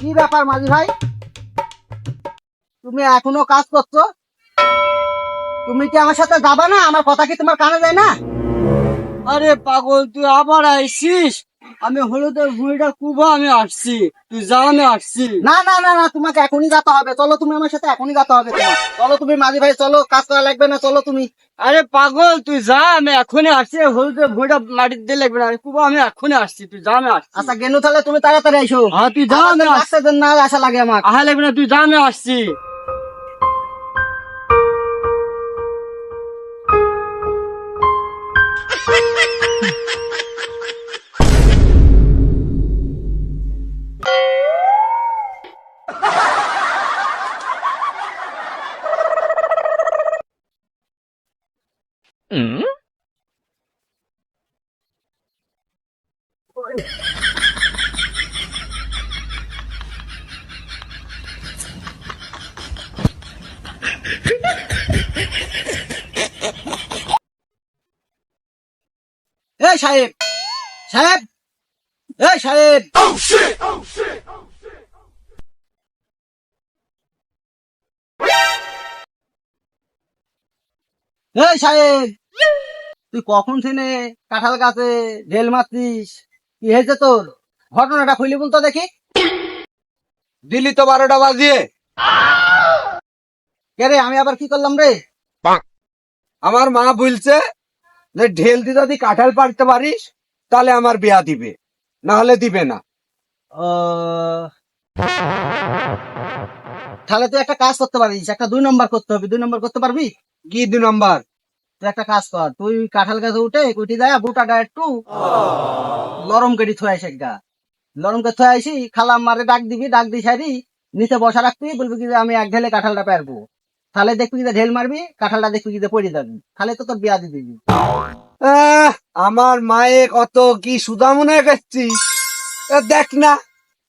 কি ব্যাপার মাঝি ভাই, তুমি এখনো কাজ করছো? তুমি কি আমার সাথে যাবা না? আমার কথা কি তোমার কানে যায় না? আরে পাগল, তুই আবার আইসিস? আমি হলুদের ভুঁড়িটা কুবা আমি আসছি, তুই যা আমি আসছি। না না না না, তোমাকে এখনই যেতে হবে। চলো, তুমি আমার সাথে এখনই যেতে হবে তোমার। চলো তুমি মাঝি ভাই, চলো, কাজ করা লাগবে না, চলো তুমি। আরে পাগল, তুই যা, আমি এখনই আসছি। হলুদের ভুঁড়িটা মাটির দিয়ে লাগবে না, কুবা আমি এখনই আসছি, তুই যা আমি আসছি। আচ্ছা গেনু, তাহলে তুমি তাড়াতাড়ি আইসো। হ্যাঁ তুই যা, আমি আসছি। আসতে দেন না, আশা লাগে আমার। আহা লাগবে না, তুই যা আমি আসছি। এই সাহেব, সাহেব, এই সাহেব, এই সাহেব, তুই কখন থেকে কাঁঠাল গাছে ঢেল মারছিস? কি হয়েছে তোর? ঘটনাটা খুলি বলতো দেখি। দিলি তো 12টা বাজিয়ে। কে রে, আমি আবার কি করলাম রে? আমার মা বলছে যে ঢেল দিয়ে যদি কাঁঠাল পাড়তে পারিস তাহলে আমার বিয়া দিবে, না হলে দিবে না। ও, তাহলে তুই একটা কাজ করতে পারিস, একটা 2 নম্বর করতে হবে। 2 নম্বর করতে পারবি? কি 2 নম্বর? তুই একটা কাজ কর, তুই কাঁঠাল গাছে উঠে কুটি যায় বুটাটা একটু লরম করে থুয়ে আসে গা। লরম করে থুয়ে আসি, খালাম মারে ডাক দিবি, ডাক দি সারি নিচে বসা রাখবি, বলবি কি যে আমি এক ঢেলে কাঁঠালটা পারবো। তাহলে দেখবি কি যে ঢেল মারবি, কাঁঠালটা দেখবি কি যে পড়ে যাবি, তাহলে তো তোর বিয়া দিয়ে দিবি। আমার মায়ে কত কি সুদা মনে করছি। দেখ না,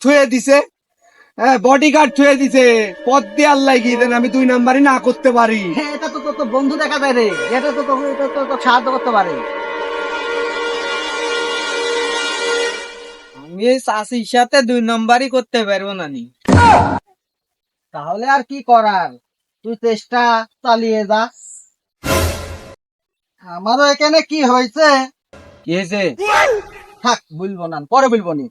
থুয়ে দিছে, বডিগার্ড থুয়ে দিছে, পদ দিয়ে আল্লাহ গিয়ে দেন আমি 2 নাম্বারই না করতে পারি। হ্যাঁ, এটা তো তোর বন্ধু দেখা যায় রে, এটা তো তোর সাহায্য করতে পারে। আমি এই চাষির সাথে 2 নম্বরই করতে পারবো না নি। তাহলে আর কি করার, তুই চেষ্টা চালিয়ে যা। আমারও এখানে কি হয়েছে কি হয়েছে? থাক, বলবো না, পরে বলবো নি।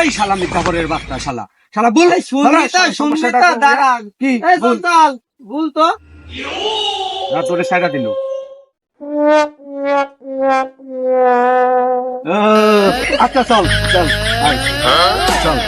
এই শালা মিথ্যাপরের বাচ্চা, শালা শালা বল, সমস্যাটা দাঁড়া, কি এই বল। সুলতান, ভুল তো। না তোরে সাইডা দিল। আচ্ছা চল চল, আয়, চল।